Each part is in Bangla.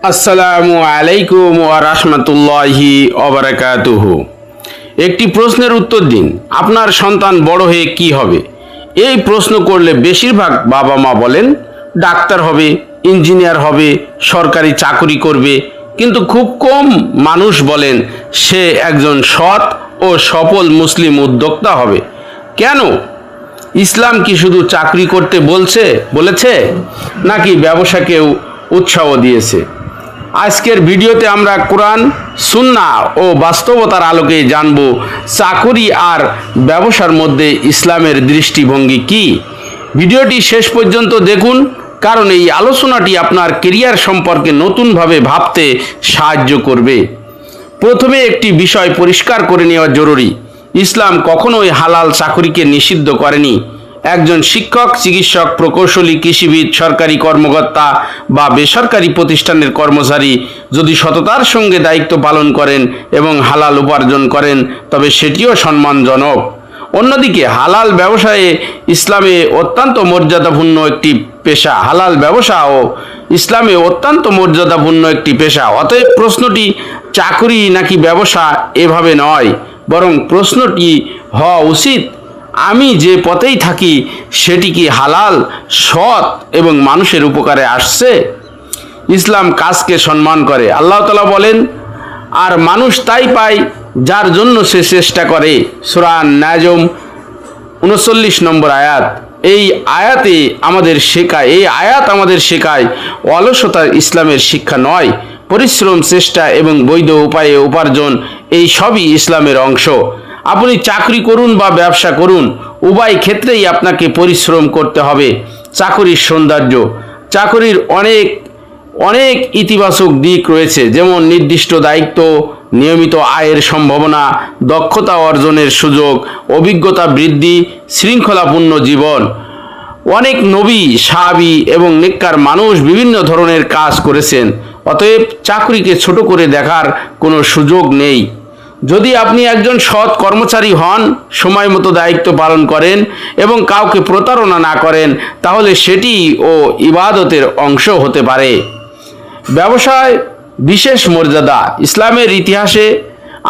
আসসালামু আলাইকুম ওয়া রাহমাতুল্লাহি ওয়া বারাকাতুহু। একটি প্রশ্নের উত্তর দিন। আপনার সন্তান বড় হয়ে কি হবে? এই প্রশ্ন করলে বেশিরভাগ বাবা মা বলেন ডাক্তার হবে, ইঞ্জিনিয়ার হবে, সরকারি চাকরি করবে। কিন্তু খুব কম মানুষ বলেন সে একজন সৎ ও সফল মুসলিম উদ্যোক্তা হবে। কেন? ইসলাম কি শুধু চাকরি করতে বলেছে, নাকি ব্যবসাকেও উৎসাহ দিয়েছে? আজকের ভিডিওতে আমরা কোরআন, সুন্নাহ ও বাস্তবতার আলোকে জানব চাকরি আর ব্যবসার মধ্যে ইসলামের দৃষ্টিভঙ্গি কি। ভিডিওটি শেষ পর্যন্ত দেখুন, কারণ এই আলোচনাটি আপনার কেরিয়ার সম্পর্কে নতুনভাবে ভাবতে সাহায্য করবে। প্রথমে একটি বিষয় পরিষ্কার করে নেওয়া জরুরি। ইসলাম কখনোই হালাল চাকরিকে নিষিদ্ধ করেনি। একজন শিক্ষক, চিকিৎসক, প্রকৌশলী, কৃষিবিদ, সরকারি কর্মকর্তা বা বেসরকারি প্রতিষ্ঠানের কর্মচারী যদি সততার সঙ্গে দায়িত্ব পালন করেন এবং হালাল উপার্জন করেন, তবে সেটিও সম্মানজনক। অন্যদিকে হালাল ব্যবসায়ে ইসলামে অত্যন্ত মর্যাদাপূর্ণ একটি পেশা। হালাল ব্যবসাও ইসলামে অত্যন্ত মর্যাদাপূর্ণ একটি পেশা। অতএব প্রশ্নটি চাকরি নাকি ব্যবসা এভাবে নয়, বরং প্রশ্নটি হওয়া উচিত আমি যে পথেই থাকি সেটি কি হালাল, সৎ এবং মানুষের উপকারে আসছে? ইসলাম কাজকে সম্মান করে। আল্লাহ তাআলা বলেন, আর মানুষ তাই পায় যার জন্য সে চেষ্টা করে। সূরা নাজম 39 নম্বর আয়াত। এই আয়াত আমাদের শেখায় অলসতা ইসলামের শিক্ষা নয়। পরিশ্রম, চেষ্টা এবং বৈধ উপায়ে উপার্জন, এই সবই ইসলামের অংশ। আপনি চাকরি করুন বা ব্যবসা করুন, উভয় ক্ষেত্রেই আপনাকে পরিশ্রম করতে হবে। চাকরির সৌন্দর্য। চাকরির অনেক ইতিবাচক দিক রয়েছে, যেমন নির্দিষ্ট দায়িত্ব, নিয়মিত আয়ের সম্ভাবনা, দক্ষতা অর্জনের সুযোগ, অভিজ্ঞতা বৃদ্ধি, শৃঙ্খলাপূর্ণ জীবন। অনেক নবী, সাহাবী এবং নেককার মানুষ বিভিন্ন ধরনের কাজ করেছেন। অতএব চাকরিকে ছোট করে দেখার কোনো সুযোগ নেই। যদি আপনি একজন সৎ কর্মচারী হন, সময় মতো দায়িত্ব পালন করেন এবং কাউকে প্রতারণা না করেন, তাহলে সেটি ও ইবাদতের অংশ হতে পারে। ব্যবসায় বিশেষ মর্যাদা। ইসলামের ইতিহাসে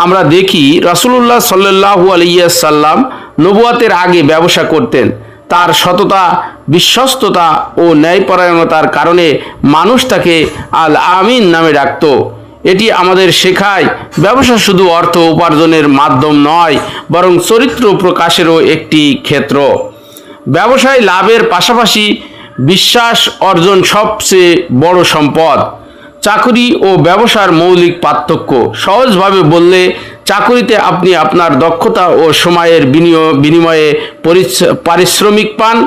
আমরা দেখি রাসূলুল্লাহ সাল্লাল্লাহু আলাইহি ওয়াসাল্লাম নবুয়তের আগে ব্যবসা করতেন। তার সততা, বিশ্বস্ততা ও ন্যায়পরায়ণতার কারণে মানুষ তাকে আল আমিন নামে ডাকত। এটি আমাদের শেখায় ব্যবসা শুধু অর্থ উপার্জনের মাধ্যম নয়, বরং চরিত্র প্রকাশেরও একটি ক্ষেত্র। ব্যবসায় লাভের পাশাপাশি বিশ্বাস অর্জন সবচেয়ে বড় সম্পদ। চাকরি ও ব্যবসার মৌলিক পার্থক্য সহজভাবে বললে, চাকরিতে আপনি আপনার দক্ষতা ও সময়ের বিনিময়ে পারিশ্রমিক পান।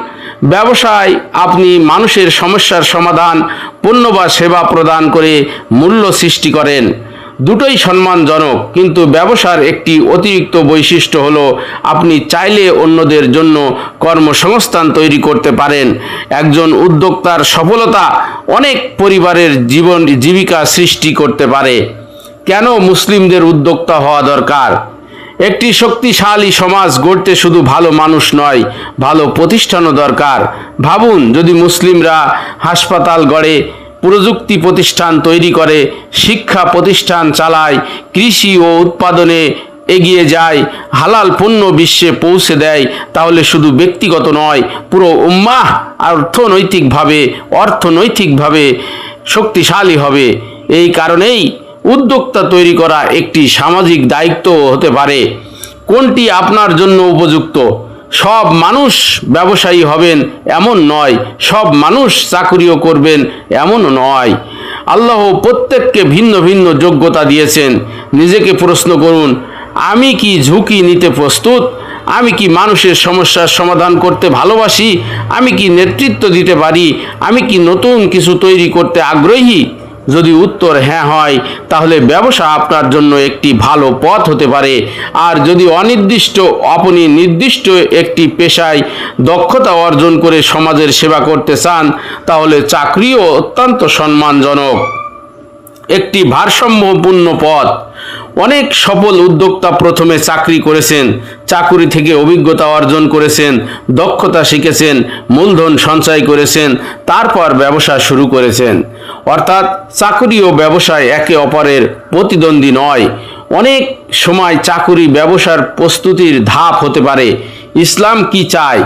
ব্যবসায় আপনি মানুষের সমস্যার সমাধান, পণ্য বা সেবা প্রদান করে মূল্য সৃষ্টি করেন। দুটোই সম্মানজনক, কিন্তু ব্যবসার একটি অতিরিক্ত বৈশিষ্ট্য হলো আপনি চাইলে অন্যদের জন্য কর্মসংস্থান তৈরি করতে পারেন। একজন উদ্যোক্তার সফলতা অনেক পরিবারের জীবিকা সৃষ্টি করতে পারে। কেন মুসলিমদের উদ্যোক্তা হওয়া দরকার? একটি শক্তিশালী সমাজ গড়তে শুধু ভালো মানুষ নয়, ভালো প্রতিষ্ঠানও দরকার। ভাবুন, যদি মুসলিমরা হাসপাতাল গড়ে, প্রযুক্তি প্রতিষ্ঠান তৈরি করে, শিক্ষা প্রতিষ্ঠান চালায়, কৃষি ও উৎপাদনে এগিয়ে যায়, হালাল পণ্য বিশ্বে পৌঁছে দেয়, তাহলে শুধু ব্যক্তিগত নয়, পুরো উম্মাহ অর্থনৈতিকভাবে শক্তিশালী হবে। এই কারণেই উদ্যোক্তা তৈরি করা একটি সামাজিক দায়িত্ব হতে পারে। কোনটি আপনার জন্য উপযুক্ত? সব মানুষ ব্যবসায়ী হবেন এমন নয়, সব মানুষ চাকরিও করবেন এমনও নয়। আল্লাহ প্রত্যেককে ভিন্ন ভিন্ন যোগ্যতা দিয়েছেন। নিজেকে প্রশ্ন করুন, আমি কি ঝুঁকি নিতে প্রস্তুত? আমি কি মানুষের সমস্যার সমাধান করতে ভালোবাসি? আমি কি নেতৃত্ব দিতে পারি? আমি কি নতুন কিছু তৈরি করতে আগ্রহী? যদি উত্তর হ্যাঁ হয়, তাহলে ব্যবসা আপনার জন্য একটি ভালো পথ হতে পারে। আর যদি আপনি নির্দিষ্ট একটি পেশায় দক্ষতা অর্জন করে সমাজের সেবা করতে চান, তাহলে চাকরিও অত্যন্ত সম্মানজনক একটি ভারসাম্যপূর্ণ পথ। অনেক সফল উদ্যোক্তা প্রথমে চাকরি করেছেন, চাকুরি থেকে অভিজ্ঞতা অর্জন করেছেন, দক্ষতা শিখেছেন, মূলধন সঞ্চয় করেছেন, তারপর ব্যবসা শুরু করেছেন। অর্থাৎ চাকুরি ও ব্যবসায় একে অপরের প্রতিদ্বন্দ্বী নয়। অনেক সময় চাকুরি ব্যবসার প্রস্তুতির ধাপ হতে পারে। ইসলাম কি চায়?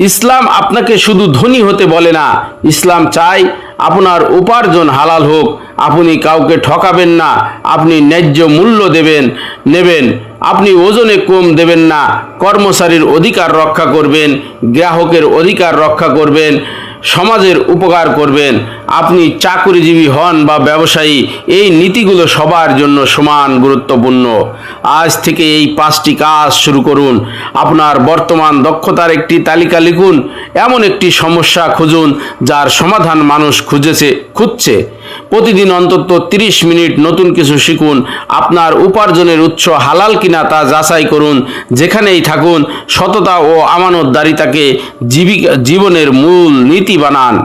ইসলাম আপনাকে শুধু ধনী হতে বলে না, ইসলাম চায় আপনার উপার্জন হালাল হোক। আপনি কাউকে ঠকাবেন না, আপনি ন্যায্য মূল্য নেবেন, আপনি ওজনে কম দেবেন না, কর্মচারীর অধিকার রক্ষা করবেন, গ্রাহকের অধিকার রক্ষা করবেন, সমাজের উপকার করবেন। আপনি চাকরিজীবী হন বা ব্যবসায়ী, এই নীতিগুলো সবার জন্য সমান গুরুত্বপূর্ণ। আজ থেকে এই 5টি কাজ শুরু করুন। আপনার বর্তমান দক্ষতার একটি তালিকা লিখুন। এমন একটি সমস্যা খুঁজুন যার সমাধান মানুষ খুঁজছে। প্রতিদিন অন্তত 30 মিনিট নতুন কিছু শিখুন। আপনার উপার্জনের উৎস হালাল কিনা তা যাচাই করুন। যেখানেই থাকুন, সততা ও আমানতদারিতাকে জীবনের মূল নীতি বানান।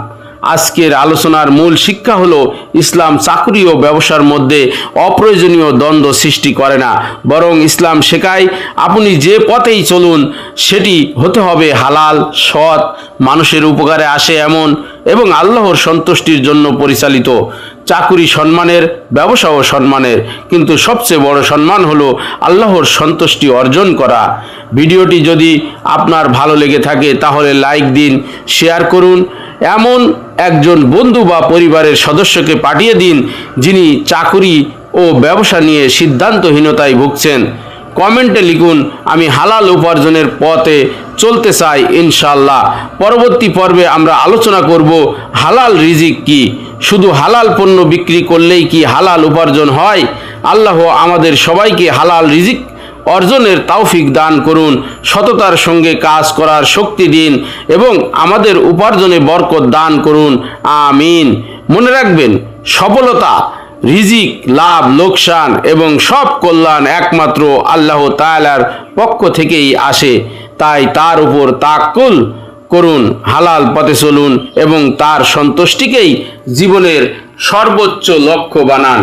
আজকের আলোচনার মূল শিক্ষা হলো, ইসলাম চাকরি ও ব্যবসার মধ্যে অপ্রয়োজনীয় দ্বন্দ্ব সৃষ্টি করে না, বরং ইসলাম শেখায় আপনি যে পথেই চলুন সেটি হতে হবে হালাল, সৎ, মানুষের উপকারে আসে এমন এবং আল্লাহর সন্তুষ্টির জন্য পরিচালিত। চাকুরি সম্মানের, ব্যবসাও সম্মানের, কিন্তু সবচেয়ে বড় সম্মান হলো আল্লাহর সন্তুষ্টি অর্জন করা। ভিডিওটি যদি আপনার ভালো লেগে থাকে তাহলে লাইক দিন, শেয়ার করুন, এমন একজন বন্ধু বা পরিবারের সদস্যকে পাঠিয়ে দিন যিনি চাকুরি ও ব্যবসা নিয়ে সিদ্ধান্তহীনতায় ভুগছেন। কমেন্টে লিখুন, আমি হালাল উপার্জনের পথে চলতে চাই ইনশাআল্লাহ। পরবর্তী পর্বে আমরা আলোচনা করব হালাল রিজিক কি। শুধু হালাল পণ্য বিক্রি করলেই কি হালাল উপার্জন হয়? আল্লাহ আমাদের সবাইকে হালাল রিজিক অর্জনের তৌফিক দান করুন, সততার সঙ্গে কাজ করার শক্তি দিন এবং আমাদের উপার্জনে বরকত দান করুন। আমিন। মনে রাখবেন, সফলতা, রিজিক, লাভ, লোকসান এবং সব কল্যাণ একমাত্র আল্লাহ তাআলার পক্ষ থেকেই আসে। তাই তার উপর তাওয়াক্কুল করুন, হালাল পথে চলুন এবং তার সন্তুষ্টিকেই জীবনের সর্বোচ্চ লক্ষ্য বানান।